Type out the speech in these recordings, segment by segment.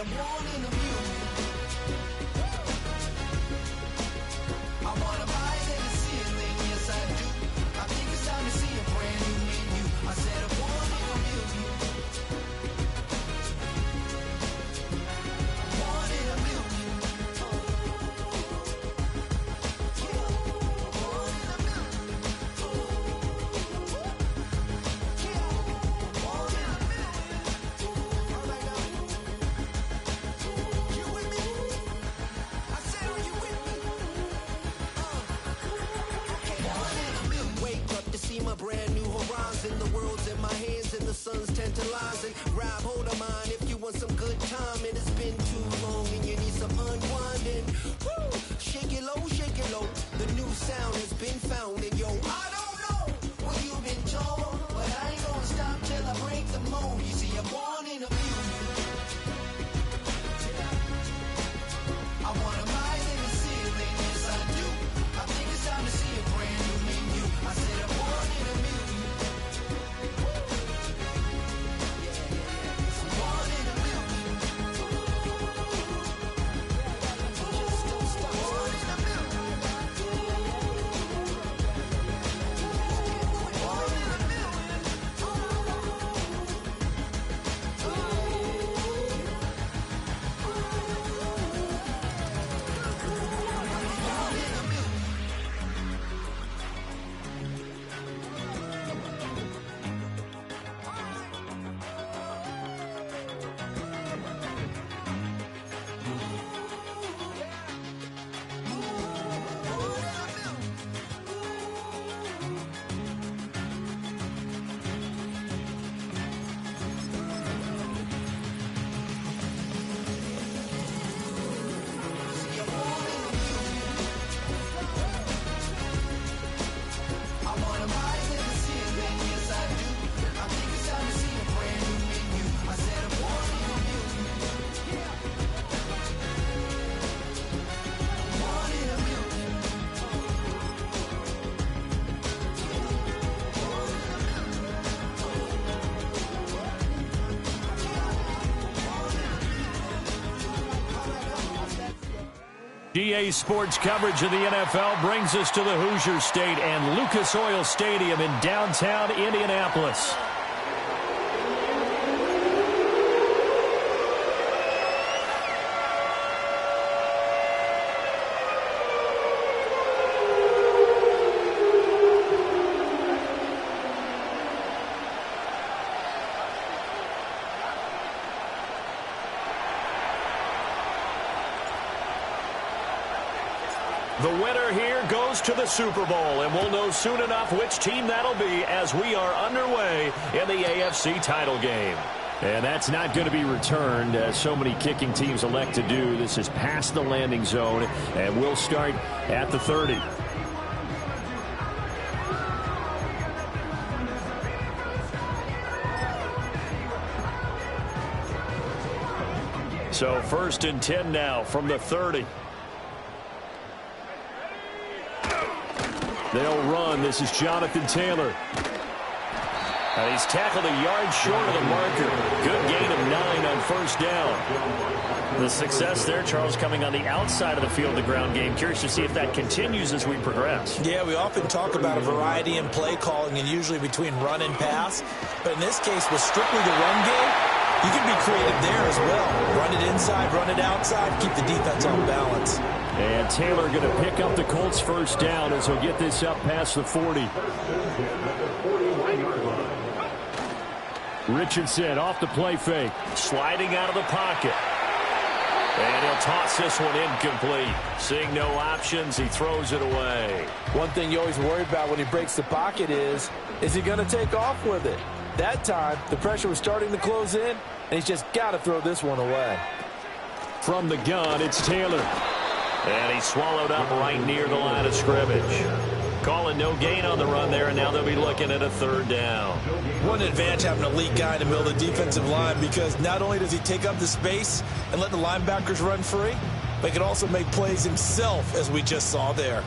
I'm born in a million. I want to rise in the ceiling, yes I do. I think it's time to see a brand new menu. I said I'm born in a million. I'm born in a million. Brand new horizon, the world's in my hands and the sun's tantalizing. Grab hold of mine if you want some good time, and it's been too long and you need some unwinding. Woo! Shake it low, the new sound has been found, and yo, I don't know what you've been told, but I ain't gonna stop till I break the mold. You see, I'm born in a million. I wanna rise in the ceiling, yes I do. I think it's time to see a brand new menu. I said I'm born in a million. I'm born in a million. Don't stop. Born in a million. Born in a million. GA Sports coverage of the NFL brings us to the Hoosier State and Lucas Oil Stadium in downtown Indianapolis. The winner here goes to the Super Bowl, and we'll know soon enough which team that'll be as we are underway in the AFC title game. And that's not going to be returned, as so many kicking teams elect to do. This is past the landing zone, and we'll start at the 30. So 1st and 10 now from the 30. They'll run. This is Jonathan Taylor. And he's tackled a yard short of the marker. Good gain of 9 on 1st down. The success there, Charles, coming on the outside of the field, the ground game. Curious to see if that continues as we progress. Yeah, we often talk about a variety in play calling and usually between run and pass. But in this case, with strictly the run game, you can be creative there as well. Run it inside, run it outside, keep the defense on balance. And Taylor going to pick up the Colts 1st down as he'll get this up past the 40. Richardson off the play fake. Sliding out of the pocket. And he'll toss this one incomplete. Seeing no options, he throws it away. One thing you always worry about when he breaks the pocket is he going to take off with it? That time, the pressure was starting to close in, and he's just got to throw this one away. From the gun, it's Taylor. And he's swallowed up right near the line of scrimmage. Calling no gain on the run there, and now they'll be looking at a 3rd down. One advantage having an elite guy in the middle of the defensive line, because not only does he take up the space and let the linebackers run free, but he can also make plays himself, as we just saw there.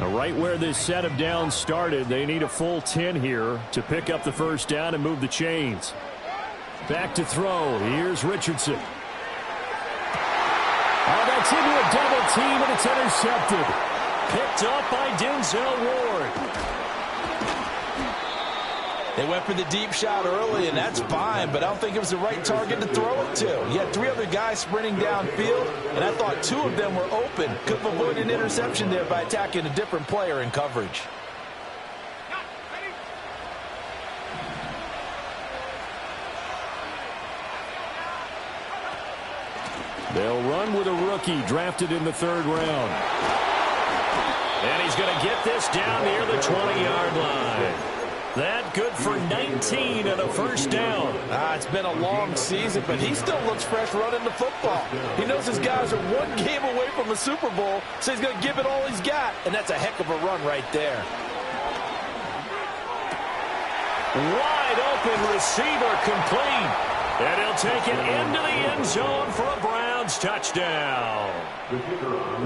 Now, right where this set of downs started, they need a full 10 here to pick up the 1st down and move the chains. Back to throw. Here's Richardson. Gets into a double team, and it's intercepted. Picked up by Denzel Ward. They went for the deep shot early, and that's fine, but I don't think it was the right target to throw it to. You had 3 other guys sprinting downfield, and I thought 2 of them were open. Could have avoided an interception there by attacking a different player in coverage. They'll run with a rookie drafted in the 3rd round. And he's going to get this down near the 20-yard line. That good for 19 and a first down. It's been a long season, but he still looks fresh running the football. He knows his guys are 1 game away from a Super Bowl, so he's going to give it all he's got, and that's a heck of a run right there. Wide open receiver complete. And he'll take it into the end zone for a Browns touchdown.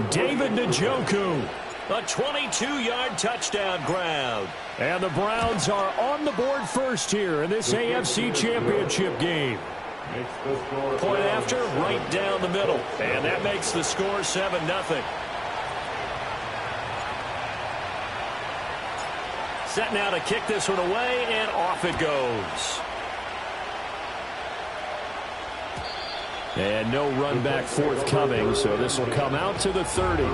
David Njoku. A 22-yard touchdown grab. And the Browns are on the board first here in this AFC Championship game. Point after, right down the middle. And that makes the score 7-0. Set now to kick this one away, and off it goes. And no run back forthcoming, so this will come out to the 30.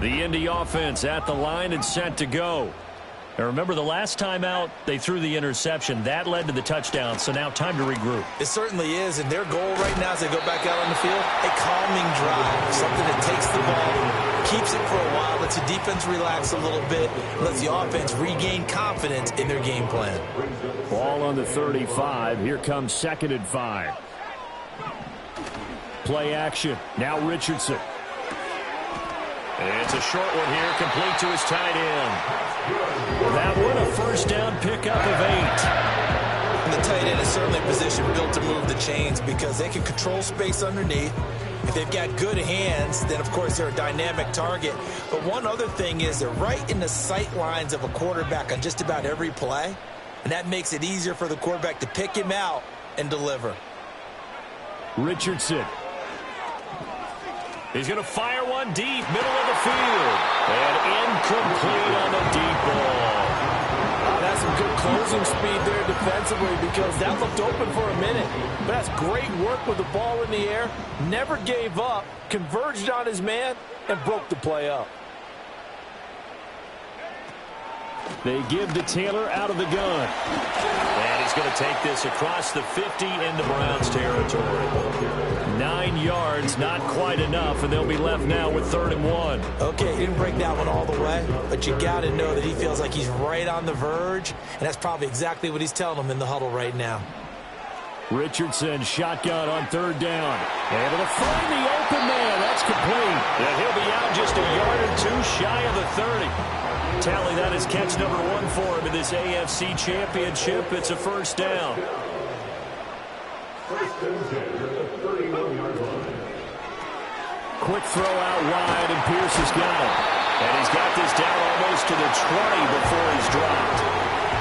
The Indy offense at the line and set to go. Now remember, the last time out, they threw the interception. That led to the touchdown, so now time to regroup. It certainly is, and their goal right now as they go back out on the field, a calming drive, something that takes the ball, keeps it for a while, lets the defense relax a little bit, lets the offense regain confidence in their game plan. Ball on the 35. Here comes 2nd and 5. Play action. Now Richardson. And it's a short one here, complete to his tight end. That one, a first down pickup of 8. And the tight end is certainly a position built to move the chains because they can control space underneath. If they've got good hands, then of course they're a dynamic target. But one other thing is they're right in the sight lines of a quarterback on just about every play. And that makes it easier for the quarterback to pick him out and deliver. Richardson. He's going to fire one deep, middle of the field. And incomplete on the deep ball. That's some good closing speed there defensively because that looked open for a minute. But that's great work with the ball in the air. Never gave up, converged on his man, and broke the play up. They give to Taylor out of the gun. And he's going to take this across the 50 into Browns territory. 9 yards, not quite enough, and they'll be left now with 3rd and 1. Okay, he didn't break that one all the way, but you got to know that he feels like he's right on the verge, and that's probably exactly what he's telling them in the huddle right now. Richardson, shotgun on 3rd down. Able to find the open man. That's complete. And he'll be out just a yard or 2 shy of the 30. Tally, that is catch number 1 for him in this AFC Championship. It's a first down. Quick throw out wide, and Pierce has got it. And he's got this down almost to the 20 before he's dropped.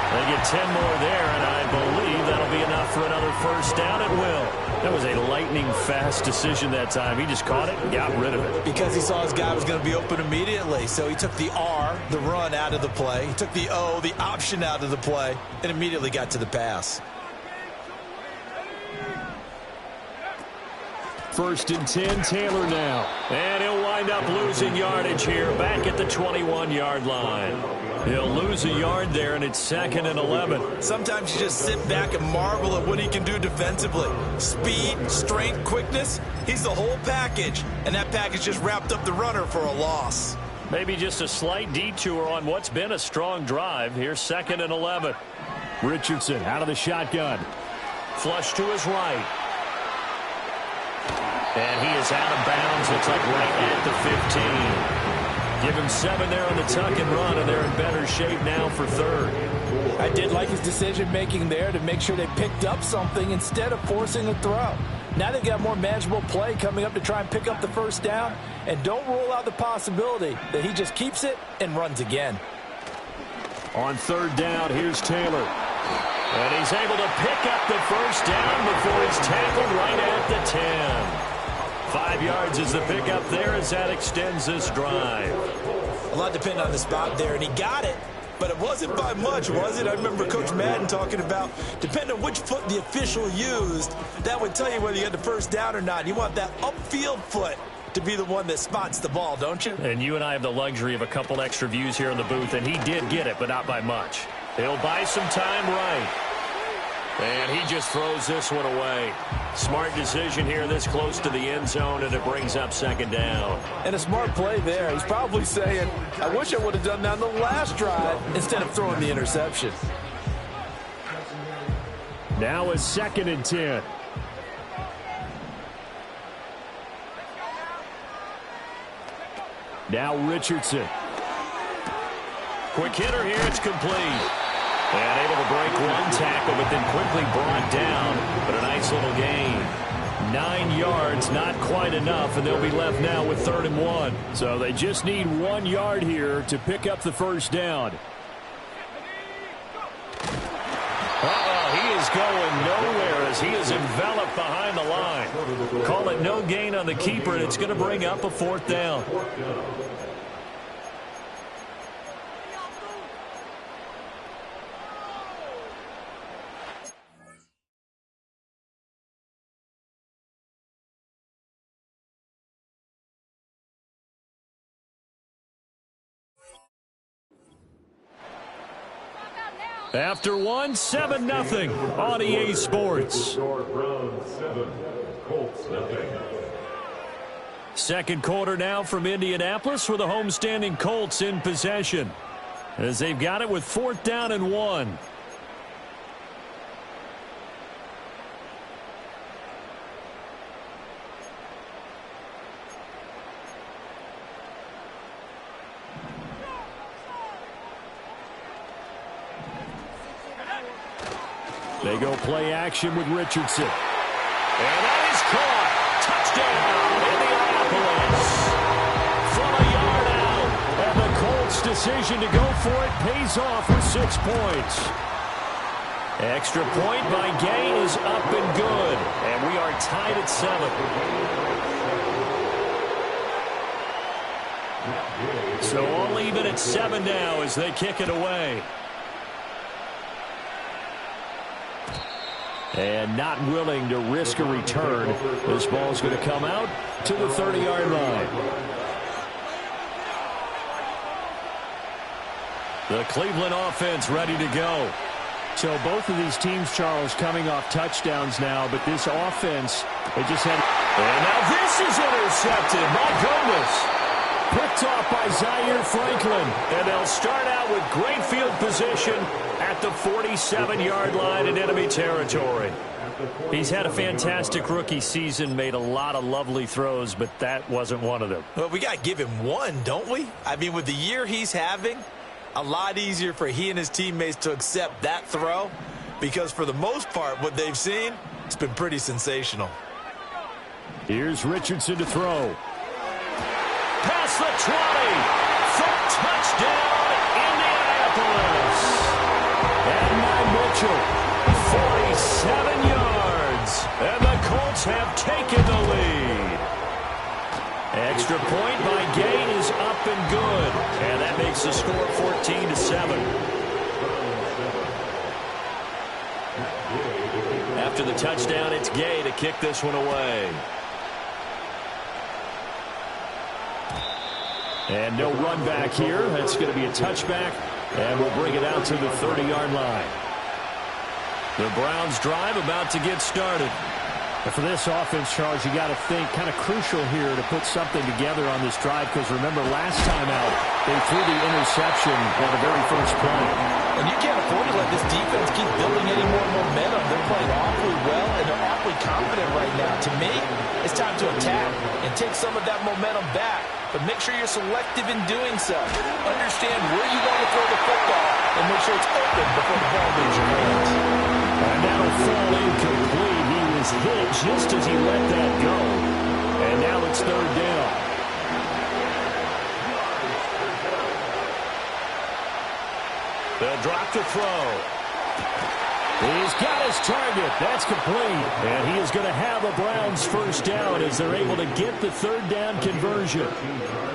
They get 10 more there, and I believe that'll be enough for another first down. It will. That was a lightning-fast decision that time. He just caught it and got rid of it. Because he saw his guy was going to be open immediately. So he took the R, the run, out of the play. He took the O, the option, out of the play, and immediately got to the pass. 1st and 10, Taylor now. And he'll wind up losing yardage here, back at the 21-yard line. He'll lose a yard there, and it's 2nd and 11. Sometimes you just sit back and marvel at what he can do defensively. Speed, strength, quickness, he's the whole package. And that package just wrapped up the runner for a loss. Maybe just a slight detour on what's been a strong drive. Here's 2nd and 11. Richardson out of the shotgun. Flush to his right. And he is out of bounds. Looks like right at the 15. Give him 7 there on the tuck and run, and they're in better shape now for 3rd. I did like his decision-making there to make sure they picked up something instead of forcing a throw. Now they've got more manageable play coming up to try and pick up the first down, and don't rule out the possibility that he just keeps it and runs again. On third down, here's Taylor. And he's able to pick up the first down before he's tackled right at the 10. 5 yards is the pickup there as that extends this drive. A lot depending on the spot there, and he got it. But it wasn't by much, was it? I remember Coach Madden talking about, depending on which foot the official used, that would tell you whether you had the first down or not. You want that upfield foot to be the one that spots the ball, don't you? And you and I have the luxury of a couple extra views here in the booth, and he did get it, but not by much. He'll buy some time right. And he just throws this one away. Smart decision here this close to the end zone, and it brings up second down. And a smart play there. He's probably saying, I wish I would have done that on the last drive instead of throwing the interception. Now a 2nd and 10. Now Richardson. Quick hitter here, it's complete. And able to break one tackle, but then quickly brought down. But a nice little gain. 9 yards, not quite enough, and they'll be left now with 3rd and 1. So they just need 1 yard here to pick up the first down. He is going nowhere as he is enveloped behind the line. Call it no gain on the keeper, and it's going to bring up a 4th down. After 1, 7-0 on EA Sports. Second quarter now from Indianapolis with the homestanding Colts in possession as they've got it with 4th down and 1. They go play action with Richardson. And that is caught. Touchdown, Indianapolis. From a yard out. And the Colts' decision to go for it pays off with 6 points. Extra point by Gay is up and good. And we are tied at 7. So all even at 7 now as they kick it away. And not willing to risk a return. This ball's going to come out to the 30-yard line. The Cleveland offense ready to go. So both of these teams, Charles, coming off touchdowns now, but this offense, they just had... And now this is intercepted. My goodness. Picked off by Zaire Franklin. And they'll start out with great field position at the 47-yard line in enemy territory. He's had a fantastic rookie season, made a lot of lovely throws, but that wasn't one of them. Well, we got to give him one, don't we? I mean, with the year he's having, a lot easier for he and his teammates to accept that throw because for the most part, what they've seen, it's been pretty sensational. Here's Richardson to throw. Past the 20 for touchdown, Indianapolis. And Matt Mitchell, 47 yards. And the Colts have taken the lead. Extra point by Gain is up and good. And that makes the score 14-7. After the touchdown, it's Gay to kick this one away. And no run back here. That's going to be a touchback. And we'll bring it out to the 30-yard line. The Browns drive about to get started. And for this offense, Charles, you got to think kind of crucial here to put something together on this drive because remember last time out, they threw the interception on the very first play. And you can't afford to let this defense keep building any more momentum. They're playing awfully well, and they're awfully confident right now. To me, it's time to attack and take some of that momentum back. But make sure you're selective in doing so. Understand where you want to throw the football and make sure it's open before the ball leaves your hands. And that'll fall incomplete. He was hit just as he let that go. And now it's third down. They'll drop to throw. He's got his target. That's complete. And he is going to have a Browns first down as they're able to get the third down conversion.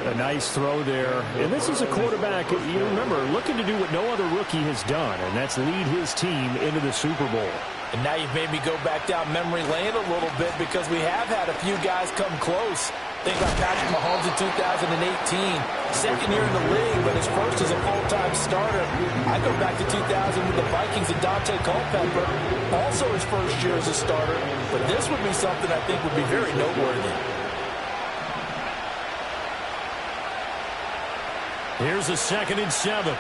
A nice throw there. And this is a quarterback, you remember, looking to do what no other rookie has done, and that's lead his team into the Super Bowl. And now you've made me go back down memory lane a little bit because we have had a few guys come close. Think about Patrick Mahomes in 2018. Second year in the league, but his first as a full-time starter. I go back to 2000 with the Vikings and Dante Culpepper. Also his first year as a starter. But this would be something I think would be very noteworthy. Here's a 2nd and 7.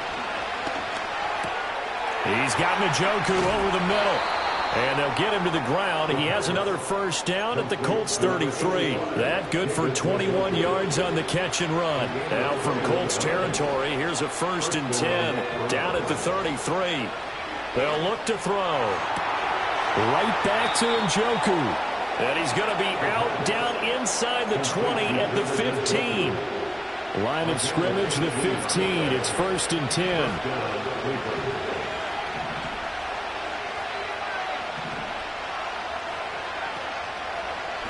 He's got Njoku over the middle. And they'll get him to the ground. He has another first down at the Colts 33. That good for 21 yards on the catch and run. Now from Colts territory, here's a 1st and 10 down at the 33. They'll look to throw. Right back to Njoku. And he's going to be out down inside the 20 at the 15. Line of scrimmage, the 15. It's 1st and 10.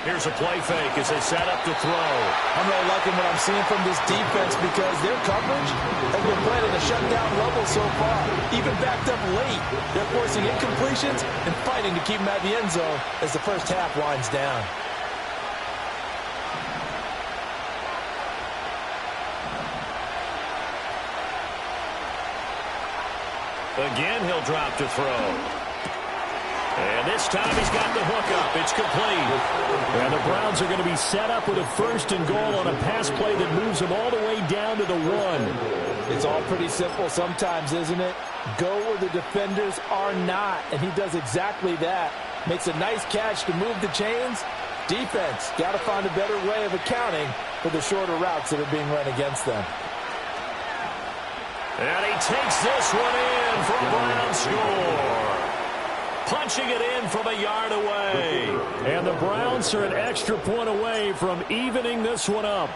Here's a play fake as they set up to throw. I'm really liking what I'm seeing from this defense because their coverage has been playing at a shutdown level so far. Even backed up late, they're forcing incompletions and fighting to keep them at the end zone as the first half winds down. Again, he'll drop to throw. And this time he's got the hook up. It's complete. And the Browns are going to be set up with a 1st and goal on a pass play that moves them all the way down to the 1. It's all pretty simple sometimes, isn't it? Go where the defenders are not. And he does exactly that. Makes a nice catch to move the chains. Defense, got to find a better way of accounting for the shorter routes that are being run against them. And he takes this one in for a Brown score. Punching it in from a yard away. And the Browns are an extra point away from evening this one up.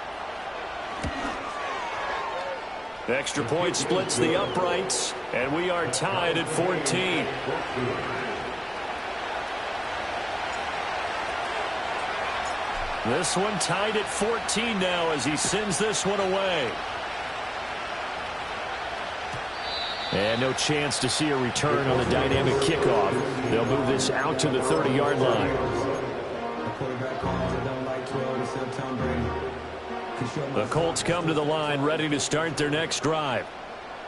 The extra point splits the uprights, and we are tied at 14. This one tied at 14 now as he sends this one away. And no chance to see a return on the dynamic kickoff. They'll move this out to the 30-yard line. The Colts come to the line ready to start their next drive.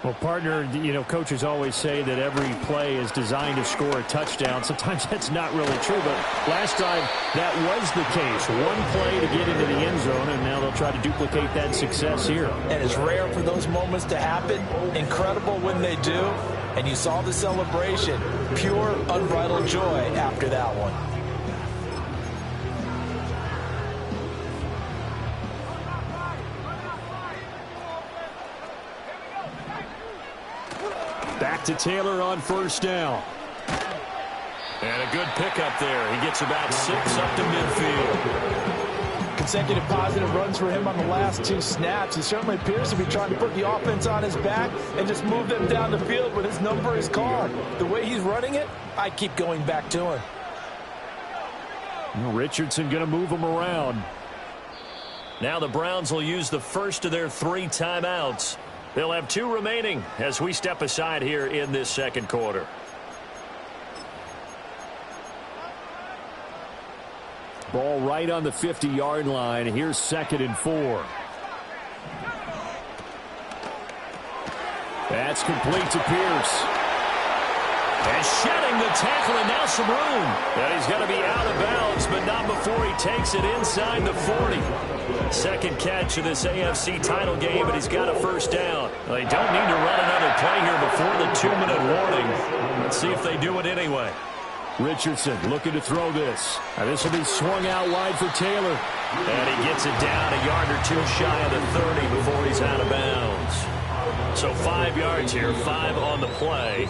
Well, partner, you know, coaches always say that every play is designed to score a touchdown. Sometimes that's not really true, but last drive that was the case. One play to get into the end zone, and now they'll try to duplicate that success here. And it's rare for those moments to happen. Incredible when they do. And you saw the celebration. Pure, unbridled joy after that one. Back to Taylor on 1st down. And a good pickup there. He gets about 6 up to midfield. Consecutive positive runs for him on the last 2 snaps. He certainly appears to be trying to put the offense on his back and just move them down the field when his number is called. The way he's running it, I keep going back to him. Richardson going to move him around. Now the Browns will use the first of their 3 timeouts. They'll have 2 remaining as we step aside here in this second quarter. Ball right on the 50-yard line. Here's 2nd and 4. That's complete to Pierce. And shedding the tackle, and now some room. And he's going to be out of bounds, but not before he takes it inside the 40. Second catch of this AFC title game, and he's got a first down. They don't need to run another play here before the 2-minute warning. Let's see if they do it anyway. Richardson looking to throw this. Now this will be swung out wide for Taylor. And he gets it down a yard or 2 shy of the 30 before he's out of bounds. So 5 yards here, 5 on the play.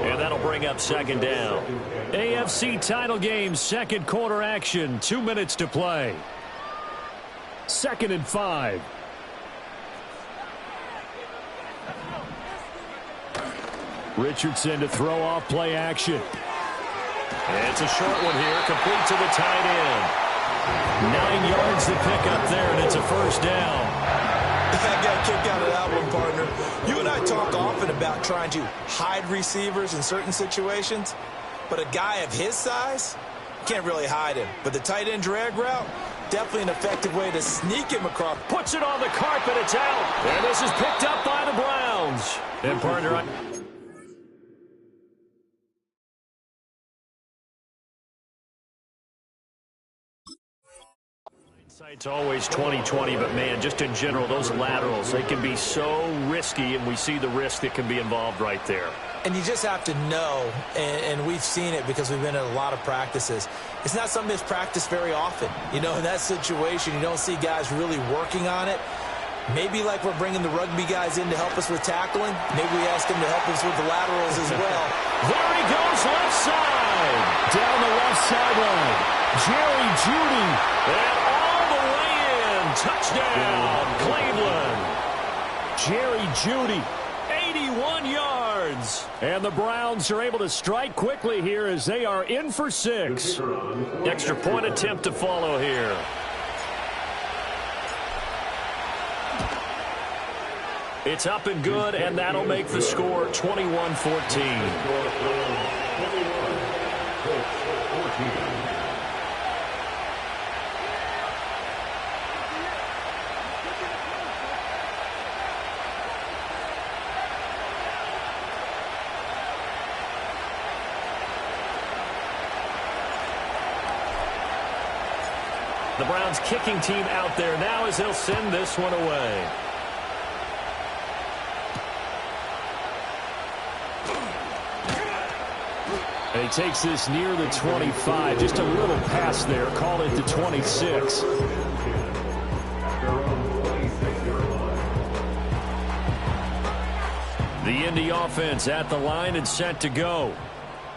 And that'll bring up 2nd down. AFC title game, second quarter action. 2 minutes to play. 2nd and 5. Richardson to throw off play action. It's a short one here, complete to the tight end. 9 yards to pick up there, and it's a first down. I got a kick out of that one, partner. You and I talk often about trying to hide receivers in certain situations, but a guy of his size can't really hide him. But the tight end drag route, definitely an effective way to sneak him across. Puts it on the carpet, it's out. And this is picked up by the Browns. And partner, Hindsight's always 20/20, but man, just in general, those laterals, they can be so risky, and we see the risk that can be involved right there. And you just have to know, and we've seen it because we've been in a lot of practices. It's not something that's practiced very often. You know, in that situation, you don't see guys really working on it. Maybe like we're bringing the rugby guys in to help us with tackling. Maybe we ask them to help us with the laterals as well. There he goes, left side. Down the left sideline. Jerry Jeudy. And all the way in. Touchdown, Cleveland. Jerry Jeudy. 81 yards. And the Browns are able to strike quickly here as they are in for 6. Extra point attempt to follow here. It's up and good, and that'll make the score 21-14. The Browns kicking team out there now as they'll send this one away. And he takes this near the 25. Just a little pass there. Call it the 26. The Indy offense at the line and set to go.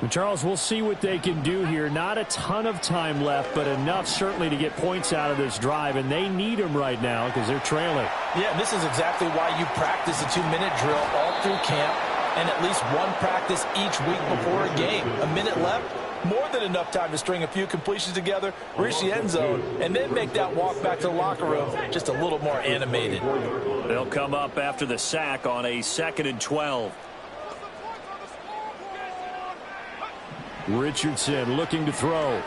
Charles, we'll see what they can do here. Not a ton of time left, but enough certainly to get points out of this drive, and they need them right now because they're trailing. Yeah, this is exactly why you practice a 2-minute drill all through camp and at least one practice each week before a game. A minute left, more than enough time to string a few completions together, reach the end zone, and then make that walk back to the locker room just a little more animated. They'll come up after the sack on a 2nd and 12. Richardson looking to throw.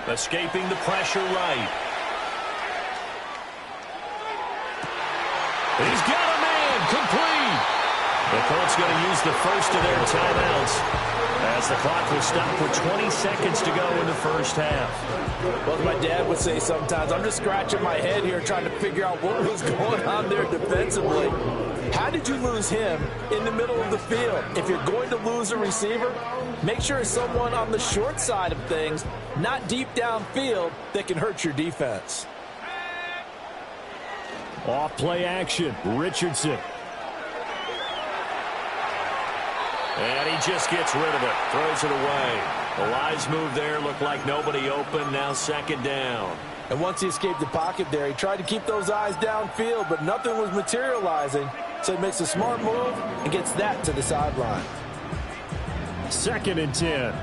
Escaping the pressure right. He's got a man complete. The Colts going to use the first of their timeouts as the clock will stop with 20 seconds to go in the first half. Well, as my dad would say sometimes, I'm just scratching my head here trying to figure out what was going on there defensively. How did you lose him in the middle of the field? If you're going to lose a receiver, make sure it's someone on the short side of things, not deep downfield, that can hurt your defense. Off play action. Richardson. And he just gets rid of it. Throws it away. The Lions move there. Looked like nobody open. Now 2nd down. And once he escaped the pocket there, he tried to keep those eyes downfield, but nothing was materializing. So he makes a smart move and gets that to the sideline. 2nd and 10.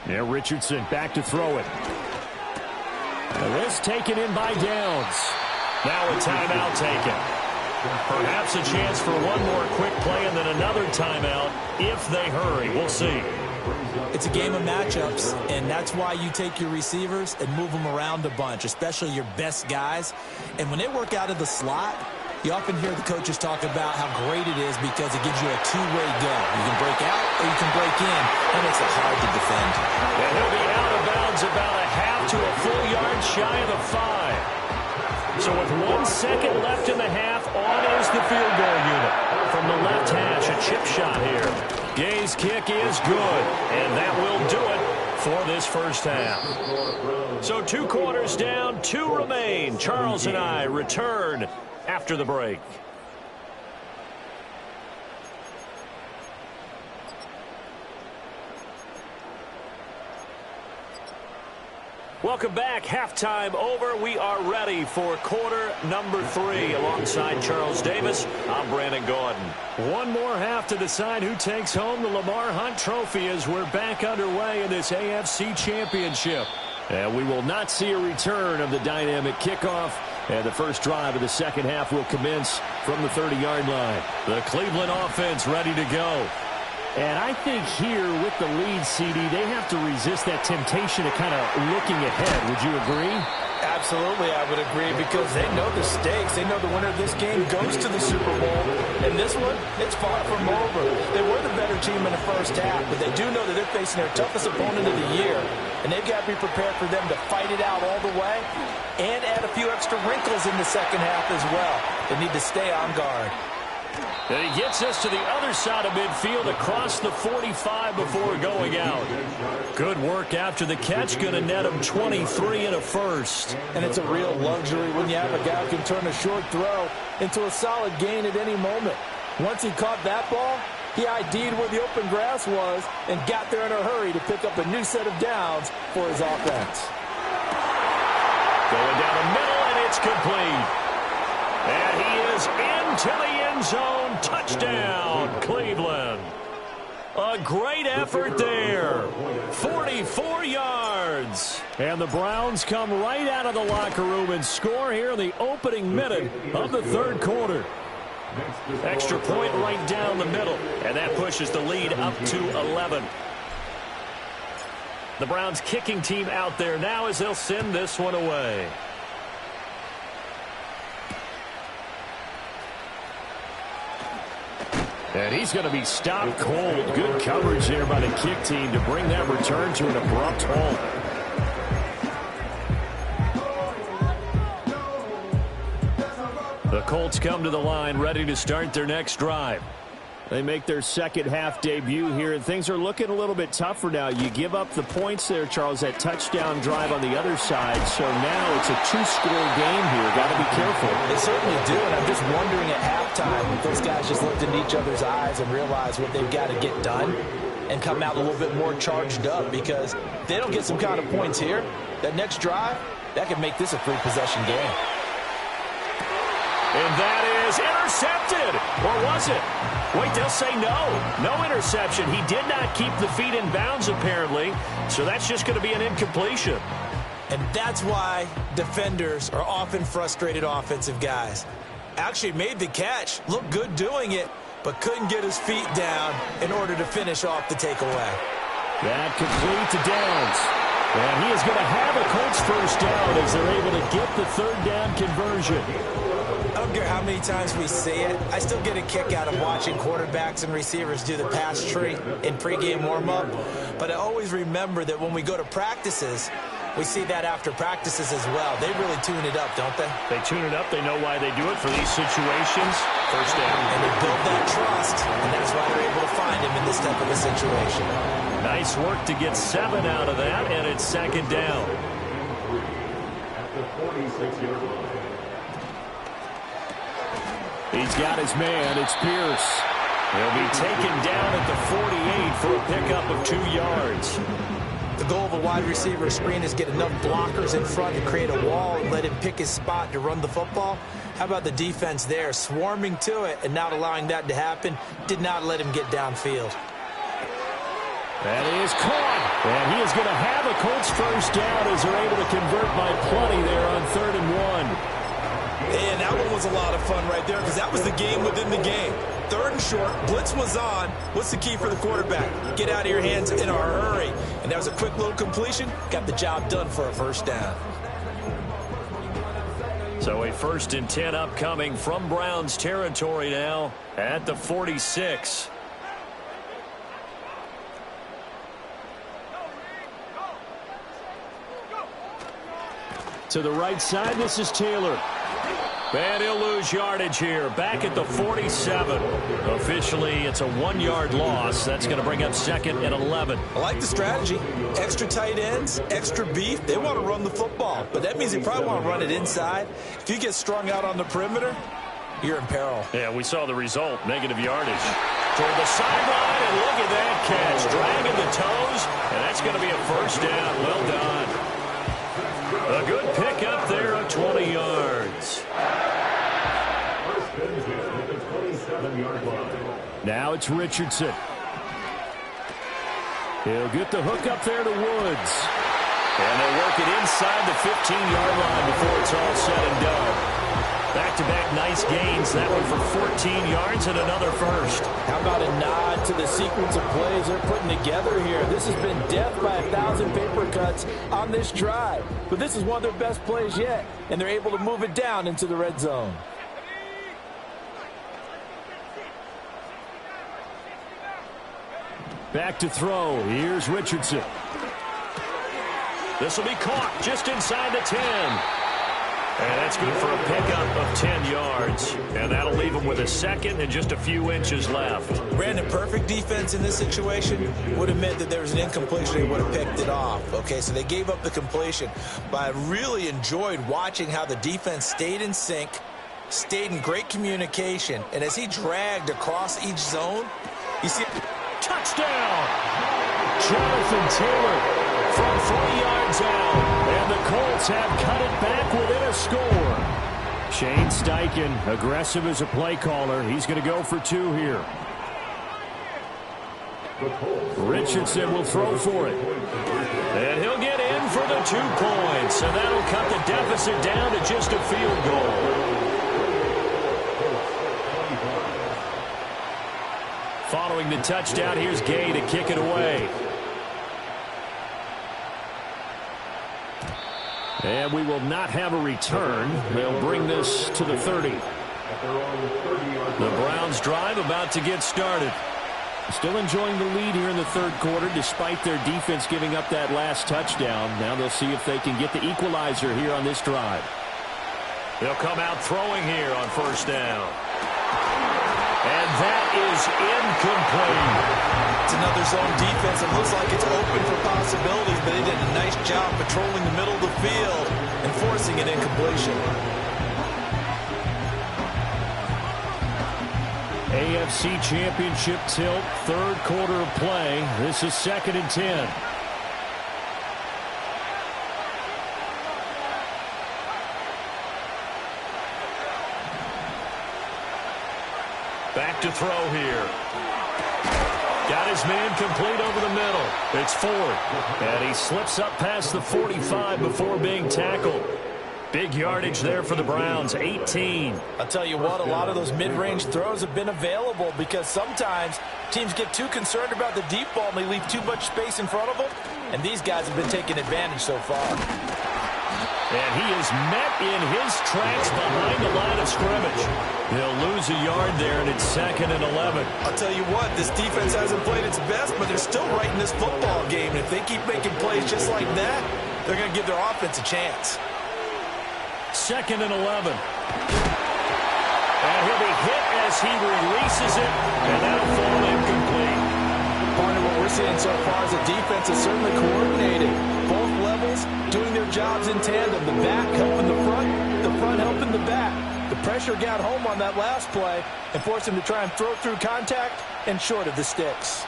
Yeah, Richardson back to throw it. And this taken in by Downs. Now a timeout taken. Perhaps a chance for one more quick play and then another timeout if they hurry. We'll see. It's a game of matchups, and that's why you take your receivers and move them around a bunch, especially your best guys. And when they work out of the slot, you often hear the coaches talk about how great it is because it gives you a two-way go. You can break out or you can break in. That makes it hard to defend. And he'll be out of bounds about a half to a full yard shy of the 5. So with 1 second left in the half, on is the field goal unit. From the left hash, a chip shot here. Gay's kick is good, and that will do it for this first half. So 2 quarters down, 2 remain. Charles and I return after the break. Welcome back. Halftime over. We are ready for quarter number 3. Alongside Charles Davis, I'm Brandon Gaudin. One more half to decide who takes home the Lamar Hunt Trophy as we're back underway in this AFC Championship. And we will not see a return of the dynamic kickoff. And the first drive of the second half will commence from the 30-yard line. The Cleveland offense ready to go. And I think here with the lead, CD, they have to resist that temptation of kind of looking ahead. Would you agree? Absolutely, I would agree, because they know the stakes. They know the winner of this game goes to the Super Bowl. And this one, it's far from over. They were the better team in the first half, but they do know that they're facing their toughest opponent of the year. And they've got to be prepared for them to fight it out all the way and add a few extra wrinkles in the second half as well. They need to stay on guard. And he gets us to the other side of midfield across the 45 before going out. Good work after the catch. Going to net him 23 and a first. And it's a real luxury when you have a guy who can turn a short throw into a solid gain at any moment. Once he caught that ball, he ID'd where the open grass was and got there in a hurry to pick up a new set of downs for his offense. Going down the middle, and it's complete. And he is into the end zone. Touchdown, Cleveland. A great effort there. 44 yards. And the Browns come right out of the locker room and score here in the opening minute of the third quarter. Extra point right down the middle. And that pushes the lead up to 11. The Browns kicking team out there now as they'll send this one away. And he's going to be stopped cold. Good coverage there by the kick team to bring that return to an abrupt halt. The Colts come to the line ready to start their next drive. They make their second half debut here, and things are looking a little bit tougher now. You give up the points there, Charles, that touchdown drive on the other side. So now it's a two-score game here. Got to be careful. They certainly do, and I'm just wondering at halftime if those guys just looked into each other's eyes and realized what they've got to get done and come out a little bit more charged up, because if they don't get some kind of points here, that next drive, that could make this a three-possession game. And that is intercepted. Or was it? Wait, they'll say no. No interception. He did not keep the feet in bounds, apparently. So that's just going to be an incompletion. And that's why defenders are often frustrated offensive guys. Actually made the catch, looked good doing it, but couldn't get his feet down in order to finish off the takeaway. That complete to Downs. And he is going to have a Colts first down as they're able to get the third down conversion. I don't care how many times we see it. I still get a kick out of watching quarterbacks and receivers do the pass tree in pregame warm-up. But I always remember that when we go to practices, we see that after practices as well. They really tune it up, don't they? They tune it up. They know why they do it for these situations. First down. And they build that trust, and that's why they're able to find him in this type of a situation. Nice work to get 7 out of that, and it's second down. He's got his man. It's Pierce. He'll be taken down at the 48 for a pickup of 2 yards. The goal of a wide receiver screen is get enough blockers in front to create a wall and let him pick his spot to run the football. How about the defense there, swarming to it and not allowing that to happen? Did not let him get downfield. That is caught. And he is going to have a Colts first down as they're able to convert by plenty there on 3rd and 1. And that one was a lot of fun right there, because that was the game within the game. 3rd and short, blitz was on. What's the key for the quarterback? Get out of your hands in a hurry. And that was a quick little completion. Got the job done for a first down. So a 1st and 10 upcoming from Browns territory now at the 46. To the right side, this is Taylor. And he'll lose yardage here. Back at the 47. Officially, it's a 1-yard loss. That's going to bring up 2nd and 11. I like the strategy. Extra tight ends, extra beef. They want to run the football, but that means they probably want to run it inside. If you get strung out on the perimeter, you're in peril. Yeah, we saw the result. Negative yardage. Toward the sideline, and look at that catch. Dragging the toes, and that's going to be a first down. Well done. A good pickup there of 20 yards. Now it's Richardson. He'll get the hook up there to Woods. And they'll work it inside the 15-yard line before it's all said and done. Back-to-back nice gains. That one for 14 yards and another first. How about a nod to the sequence of plays they're putting together here? This has been death by 1,000 paper cuts on this drive. But this is one of their best plays yet, and they're able to move it down into the red zone. Back to throw. Here's Richardson. This will be caught just inside the 10. And that's good for a pickup of 10 yards. And that'll leave them with a second and just a few inches left. Brandon, perfect defense in this situation would have meant that there was an incompletion. They would have picked it off. Okay, so they gave up the completion. But I really enjoyed watching how the defense stayed in sync, stayed in great communication. And as he dragged across each zone, you see... Touchdown! Jonathan Taylor from 3 yards out. And the Colts have cut it back within a score. Shane Steichen, aggressive as a play caller. He's going to go for 2 here. Richardson will throw for it. And he'll get in for the 2 points. And that'll cut the deficit down to just a field goal. Following the touchdown, here's Gay to kick it away. And we will not have a return. They'll bring this to the 30. The Browns drive about to get started. Still enjoying the lead here in the third quarter despite their defense giving up that last touchdown. Now they'll see if they can get the equalizer here on this drive. They'll come out throwing here on first down. And that is incomplete. It's another zone defense. It looks like it's open for possibilities, but they did a nice job patrolling the middle of the field and forcing an incompletion. AFC Championship tilt, third quarter of play. This is 2nd and 10. Back to throw here. Got his man complete over the middle. It's Ford. And he slips up past the 45 before being tackled. Big yardage there for the Browns, 18. I'll tell you what, a lot of those mid-range throws have been available because sometimes teams get too concerned about the deep ball and they leave too much space in front of them. And these guys have been taking advantage so far. And he is met in his tracks behind the line of scrimmage. He'll lose a yard there, and it's 2nd and 11. I'll tell you what, this defense hasn't played its best, but they're still right in this football game. And if they keep making plays just like that, they're going to give their offense a chance. 2nd and 11. And he'll be hit as he releases it, and that'll fall incomplete. Part of what we're seeing so far is the defense is certainly coordinated. Both levels doing their jobs in tandem. The back helping the front helping the back. The pressure got home on that last play and forced him to try and throw through contact and short of the sticks.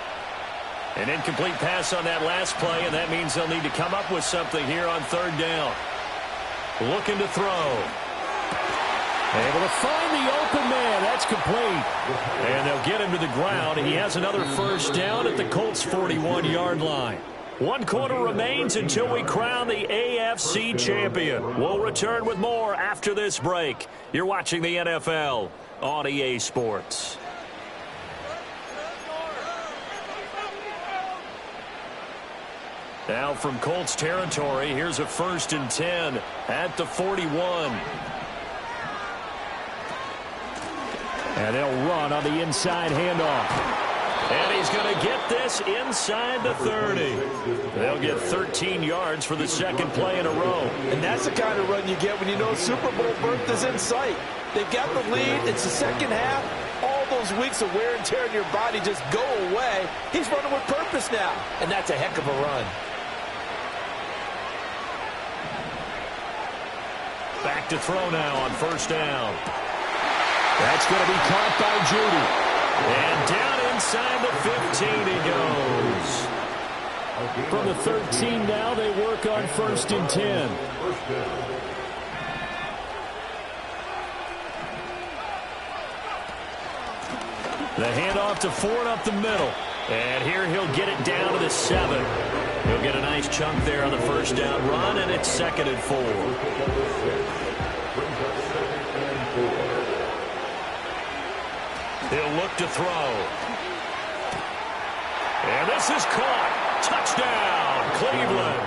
An incomplete pass on that last play, and that means they'll need to come up with something here on 3rd down. Looking to throw. Able to find the open man. That's complete. And they'll get him to the ground. He has another first down at the Colts' 41-yard line. 1 quarter remains until we crown the AFC champion. We'll return with more after this break. You're watching the NFL on EA Sports. Now from Colts territory, here's a 1st and 10 at the 41. And they'll run on the inside handoff. And he's going to get this inside the 30. They'll get 13 yards for the 2nd play in a row. And that's the kind of run you get when you know Super Bowl berth is in sight. They've got the lead. It's the 2nd half. All those weeks of wear and tear in your body just go away. He's running with purpose now. And that's a heck of a run. Back to throw now on 1st down. That's going to be caught by Judy. And down inside the 15 he goes. From the 13 now, they work on 1st and 10. The handoff to Ford up the middle. And here he'll get it down to the 7. He'll get a nice chunk there on the first down run, and it's 2nd and 4. He'll look to throw. And this is caught. Touchdown, Cleveland.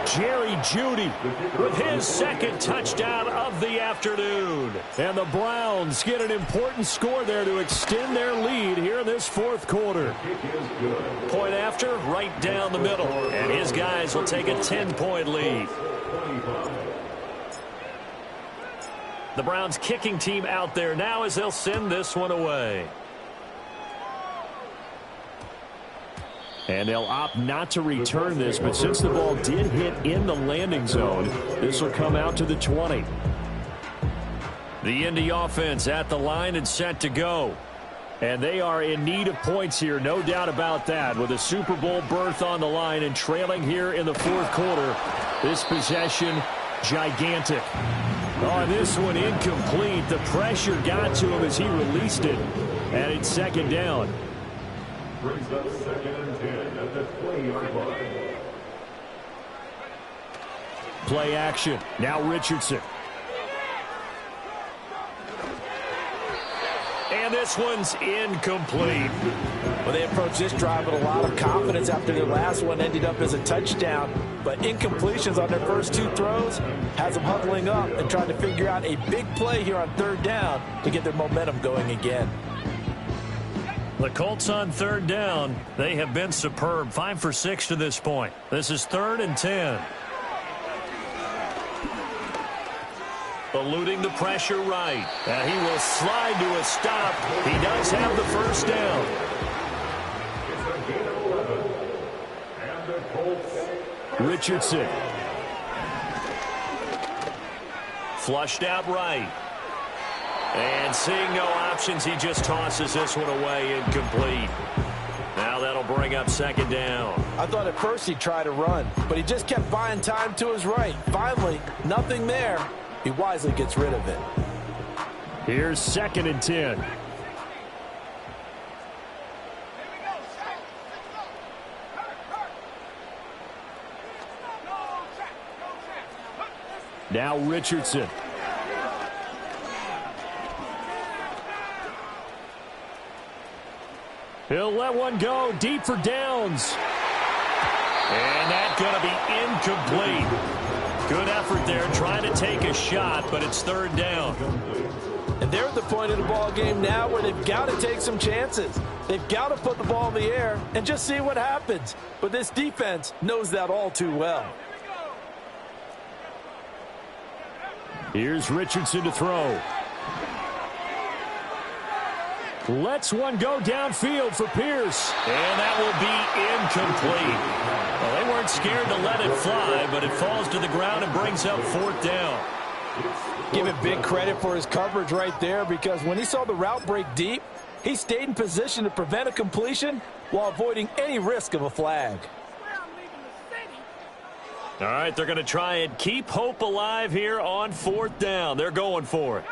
Jerry Jeudy with his 2nd touchdown of the afternoon. And the Browns get an important score there to extend their lead here in this 4th quarter. Point after, right down the middle. And his guys will take a 10-point lead. The Browns kicking team out there now as they'll send this one away. And they'll opt not to return this, but since the ball did hit in the landing zone, this will come out to the 20. The Indy offense at the line and set to go. And they are in need of points here, no doubt about that, with a Super Bowl berth on the line and trailing here in the 4th quarter. This possession, gigantic. Oh, this one incomplete. The pressure got to him as he released it. And it's 2nd down. Brings up 2nd and 10 at the 20-yard line. Play action. Now Richardson. And this one's incomplete. Well, they approached this drive with a lot of confidence after their last one ended up as a touchdown. But incompletions on their first 2 throws has them huddling up and trying to figure out a big play here on 3rd down to get their momentum going again. The Colts on 3rd down. They have been superb. 5 for 6 to this point. This is 3rd and 10. Eluding the pressure right. And he will slide to a stop. He does have the first down. It's a gain of 11. And the Colts. Richardson. Flushed out right. And seeing no options, he just tosses this one away, incomplete. Now that'll bring up 2nd down. I thought at first he'd try to run, but he just kept buying time to his right. Finally, nothing there. He wisely gets rid of it. Here's 2nd and 10. Now Richardson. He'll let one go deep for downs. And that's going to be incomplete. Good effort there trying to take a shot, but it's 3rd down. And they're at the point of the ball game now where they've got to take some chances. They've got to put the ball in the air and just see what happens. But this defense knows that all too well. Here's Richardson to throw. Lets one go downfield for Pierce. And that will be incomplete. Well, they weren't scared to let it fly, but it falls to the ground and brings up 4th down. Give him big credit for his coverage right there, because when he saw the route break deep, he stayed in position to prevent a completion while avoiding any risk of a flag. All right, they're going to try and keep hope alive here on 4th down. They're going for it.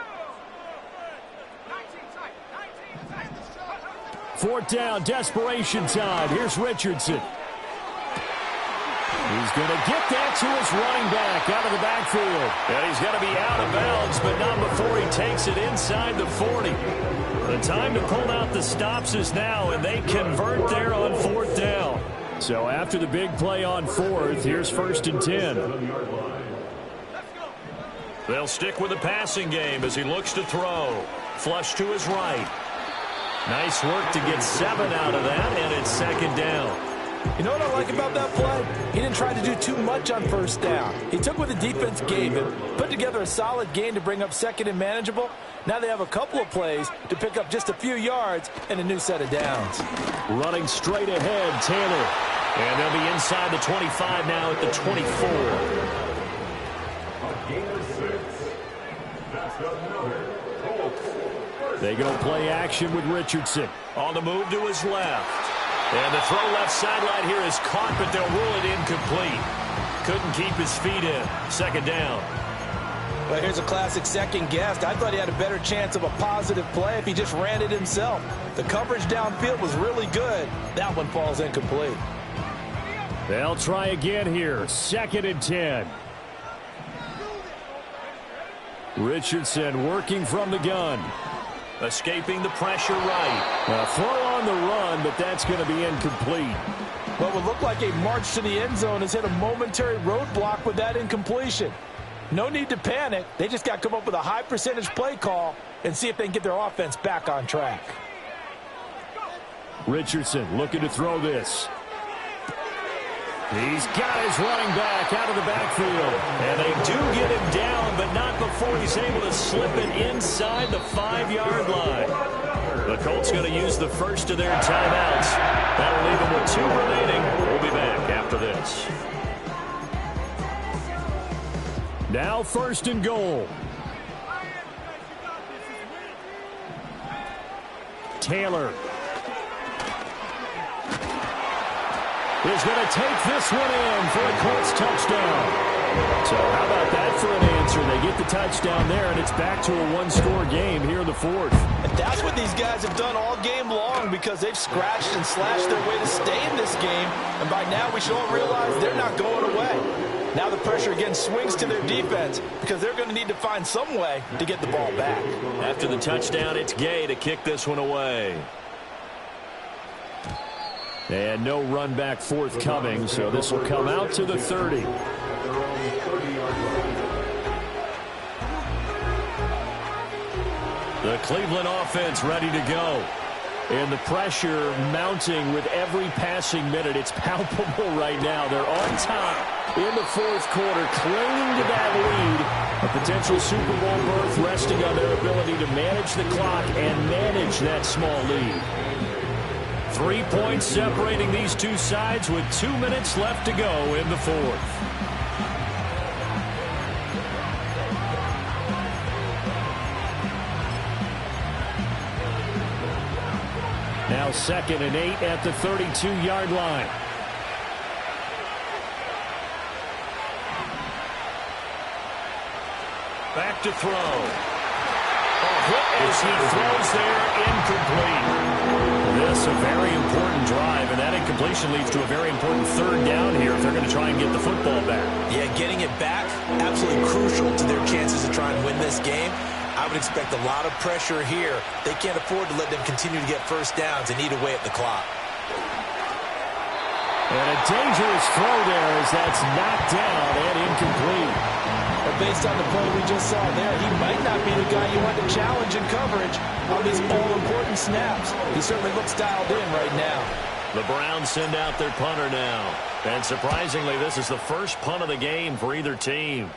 4th down, desperation time. Here's Richardson. He's going to get that to his running back out of the backfield. And he's going to be out of bounds, but not before he takes it inside the 40. The time to pull out the stops is now, and they convert there on 4th down. So after the big play on 4th, here's 1st and 10. They'll stick with the passing game as he looks to throw. Flush to his right. Nice work to get 7 out of that, and it's 2nd down. You know what I like about that play? He didn't try to do too much on 1st down. He took what the defense gave him, put together a solid gain to bring up 2nd and manageable. Now they have a couple of plays to pick up just a few yards and a new set of downs. Running straight ahead, Taylor. And they'll be inside the 25 now at the 24. They go play action with Richardson. On the move to his left. And the throw left sideline here is caught, but they'll rule it incomplete. Couldn't keep his feet in. Second down. Well, here's a classic second guess. I thought he had a better chance of a positive play if he just ran it himself. The coverage downfield was really good. That one falls incomplete. They'll try again here. 2nd and 10. Richardson working from the gun. Escaping the pressure right. A throw on the run, but that's going to be incomplete. What would look like a march to the end zone has hit a momentary roadblock with that incompletion. No need to panic. They just got to come up with a high percentage play call and see if they can get their offense back on track. Richardson looking to throw this. He's got his running back out of the backfield. And they do get him down, but not before he's able to slip it inside the 5-yard line. The Colts going to use the first of their timeouts. That'll leave them with 2 remaining. We'll be back after this. Now 1st and goal. Taylor is going to take this one in for a Colts touchdown. So how about that for an answer? They get the touchdown there, and it's back to a 1-score game here in the 4th. And that's what these guys have done all game long because they've scratched and slashed their way to stay in this game. And by now we should all realize they're not going away. Now the pressure again swings to their defense because they're going to need to find some way to get the ball back. After the touchdown, it's Gay to kick this one away. And no run back forthcoming, so this will come out to the 30. The Cleveland offense ready to go. And the pressure mounting with every passing minute. It's palpable right now. They're on top in the 4th quarter, clinging to that lead. A potential Super Bowl berth resting on their ability to manage the clock and manage that small lead. 3 points separating these two sides with 2 minutes left to go in the 4th. Now 2nd and 8 at the 32-yard line. Back to throw. As he throws there, incomplete. This a very important drive, and that incompletion leads to a very important 3rd down here if they're going to try and get the football back. Yeah, getting it back, absolutely crucial to their chances to try and win this game. I would expect a lot of pressure here. They can't afford to let them continue to get first downs and eat away at the clock. And a dangerous throw there as that's knocked down and incomplete. But based on the play we just saw there, he might not be the guy you want to challenge in coverage on these all-important snaps. He certainly looks dialed in right now. The Browns send out their punter now. And surprisingly, this is the first punt of the game for either team.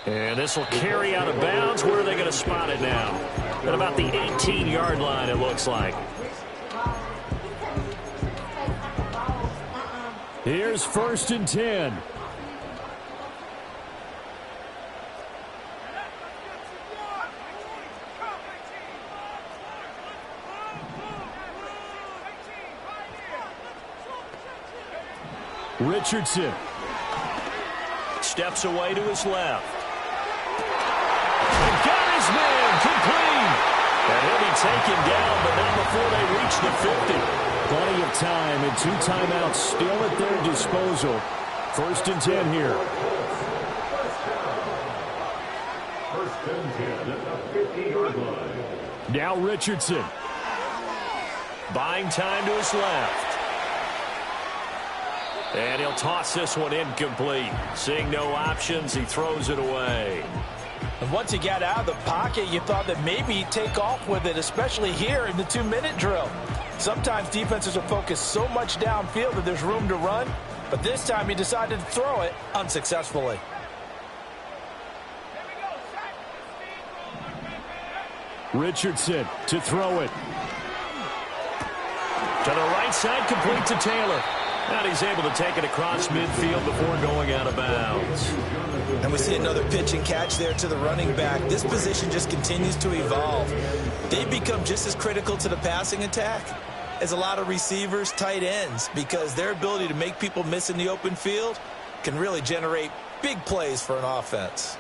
And this will carry out of bounds. Where are they going to spot it now? At about the 18-yard line, it looks like. Here's 1st and 10. Richardson steps away to his left. And got his man complete. And he'll be taken down, but not before they reach the 50. Plenty of time and 2 timeouts still at their disposal. 1st and 10 here. 1st and 10 at the 50-yard line. Now Richardson. Buying time to his left. And he'll toss this one incomplete. Seeing no options, he throws it away. And once he got out of the pocket, you thought that maybe he'd take off with it, especially here in the 2-minute drill. Sometimes defenses are focused so much downfield that there's room to run, but this time he decided to throw it unsuccessfully. Richardson to throw it. To the right side, complete to Taylor. And he's able to take it across midfield before going out of bounds. And we see another pitch and catch there to the running back. This position just continues to evolve. They've become just as critical to the passing attack is a lot of receivers, tight ends, because their ability to make people miss in the open field can really generate big plays for an offense.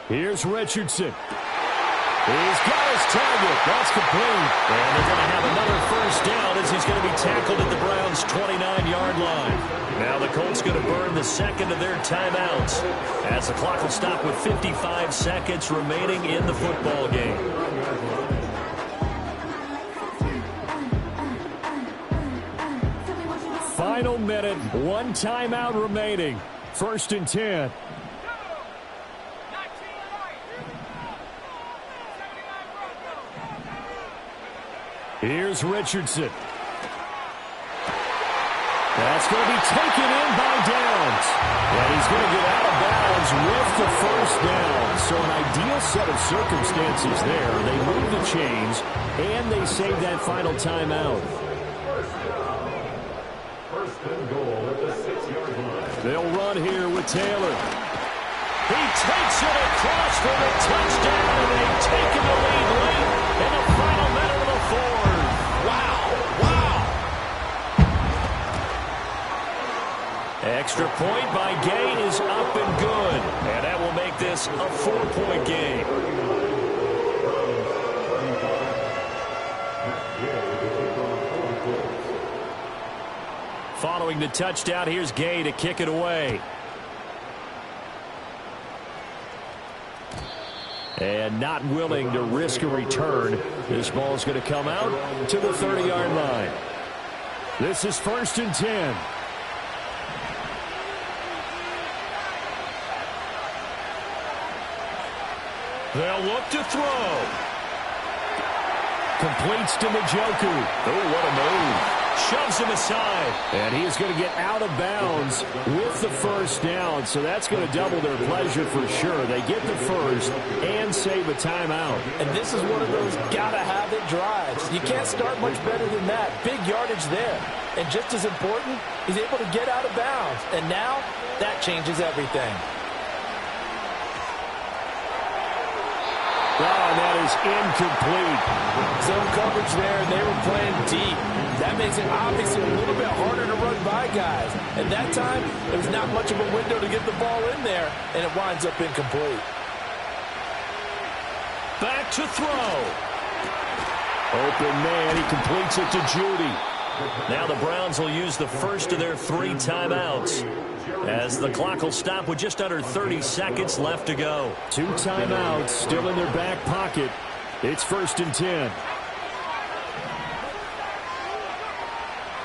Here's Richardson. He's got his target. That's complete. And they're going to have another first down as he's going to be tackled at the Browns' 29-yard line. Now the Colts going to burn the second of their timeouts as the clock will stop with 55 seconds remaining in the football game. Final minute, one timeout remaining. 1st and 10. Here's Richardson. That's going to be taken in by Downs. And he's going to get out of bounds with the first down. So an ideal set of circumstances there. They move the chains, and they save that final timeout. First and goal at the 6-yard line. They'll run here with Taylor. He takes it across for the touchdown, and they've taken the lead late in the final minute of the fourth. Wow. Wow. Extra point by Gay is up and good. And that will make this a 4-point game. Following the touchdown, here's Gay to kick it away. And not willing to risk a return. This ball is going to come out to the 30-yard line. This is 1st and 10. They'll look to throw. Completes to Njoku. Oh, what a move. Shoves him aside. And he is going to get out of bounds with the first down. So that's going to double their pleasure for sure. They get the first and save a timeout. And this is one of those gotta-have-it drives. You can't start much better than that. Big yardage there. And just as important, he's able to get out of bounds. And now, that changes everything. Oh, and that is incomplete. Zone coverage there, and they were playing deep. That makes it obviously a little bit harder to run by guys. And that time, there was not much of a window to get the ball in there, and it winds up incomplete. Back to throw. Open man, he completes it to Judy. Now the Browns will use the first of their 3 timeouts as the clock will stop with just under 30 seconds left to go. 2 timeouts still in their back pocket. It's 1st and 10.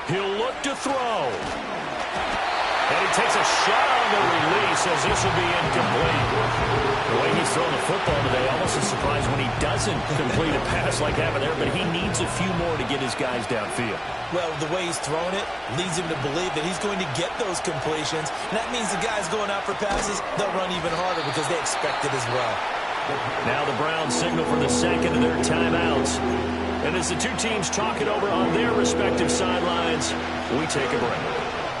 He'll look to throw. And he takes a shot on the release as this will be incomplete. The way he's throwing the football today, almost a surprise when he doesn't complete a pass like happened there, but he needs a few more to get his guys downfield. Well, the way he's thrown it leads him to believe that he's going to get those completions. And that means the guys going out for passes, they'll run even harder because they expect it as well. Now the Browns signal for the second of their timeouts. And as the two teams talk it over on their respective sidelines, we take a break.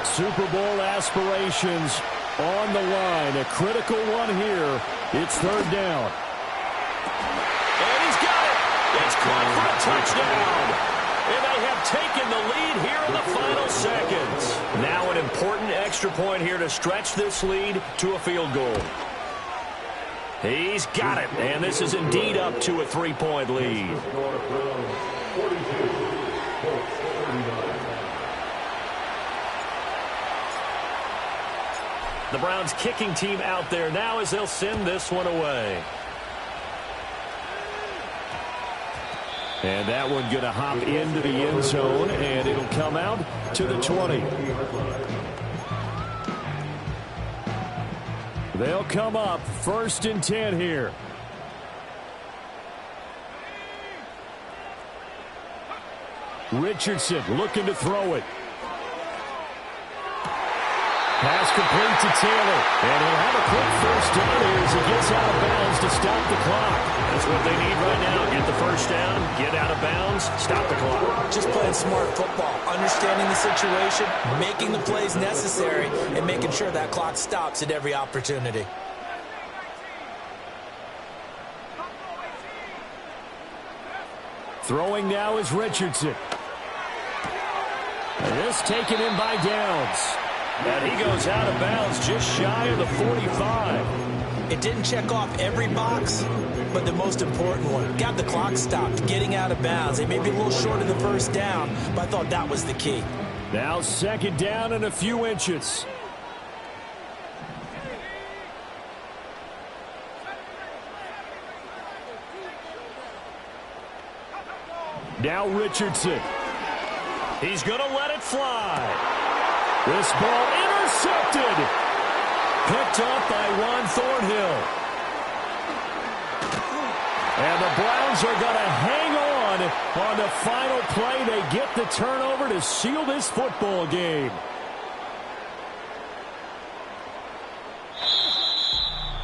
Super Bowl aspirations on the line. A critical one here. It's 3rd down. And he's got it. It's caught for a touchdown. And they have taken the lead here in the final seconds. Now an important extra point here to stretch this lead to a field goal. He's got it. And this is indeed up to a 3-point lead. The Browns kicking team out there now as they'll send this one away. And that one going to hop into the end zone, and it'll come out to the 20. They'll come up 1st and 10 here. Richardson looking to throw it. Pass complete to Taylor. And he'll have a quick first down here as he gets out of bounds to stop the clock. That's what they need right now. Get the first down, get out of bounds, stop the clock. Just playing smart football, understanding the situation, making the plays necessary, and making sure that clock stops at every opportunity. Throwing now is Richardson. This taken in by Downs. And he goes out of bounds just shy of the 45. It didn't check off every box, but the most important one. Got the clock stopped, getting out of bounds. They may be a little short of the first down, but I thought that was the key. Now second down and a few inches. Now Richardson. He's going to let it fly. This ball intercepted. Picked up by Juan Thornhill. And the Browns are going to hang on the final play. They get the turnover to seal this football game.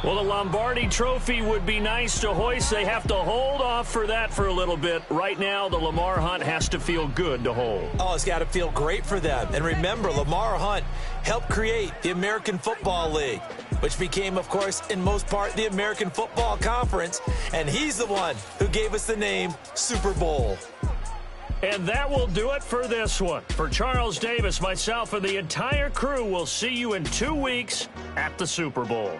Well, the Lombardi Trophy would be nice to hoist. They have to hold off for that for a little bit. Right now, the Lamar Hunt has to feel good to hold. Oh, it's got to feel great for them. And remember, Lamar Hunt helped create the American Football League, which became, of course, in most part, the American Football Conference. And he's the one who gave us the name Super Bowl. And that will do it for this one. For Charles Davis, myself, and the entire crew, we'll see you in 2 weeks at the Super Bowl.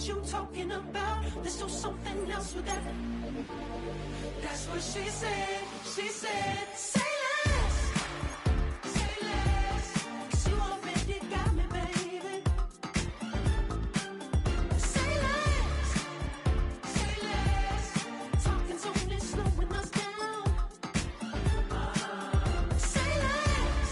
You talking about? Let's do something else with that. That's what she said. She said, say less. Say less. 'Cause you already got me, baby. Say less. Say less. Talking's only slowing us down. Say less.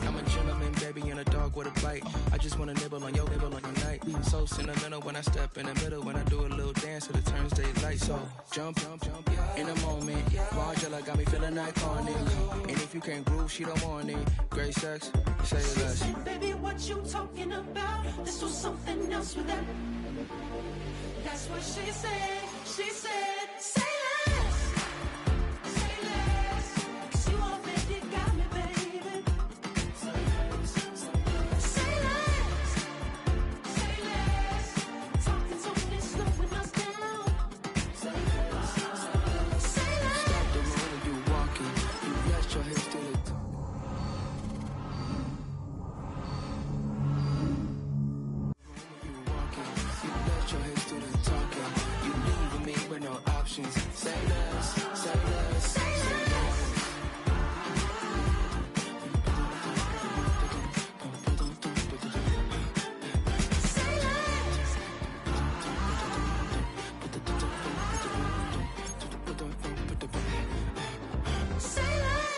I'm a gentleman, baby, and a dog with a bite. I just wanna nibble on your night. So sentimental when I step in the middle. When I do a little dance till it turns daylight. So jump, in a moment. Margella got me feeling iconic. And if you can't groove, she don't want it. Great sex, say less. She said, baby, what you talking about? Let's do something else with that. That's what she said. She said, say less. Say less. 'Cause you already got me, baby. Say less. Say less. Talking's only slowing us down. Say less. Say less. Stop the moment you walking. You rest your hips to the top. You walking. You let your hips do the talking. You leaving me with no options. Say less. Say less. Say less. Say less. Say less.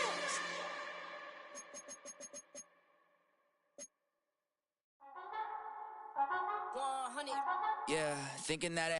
Yeah, thinking that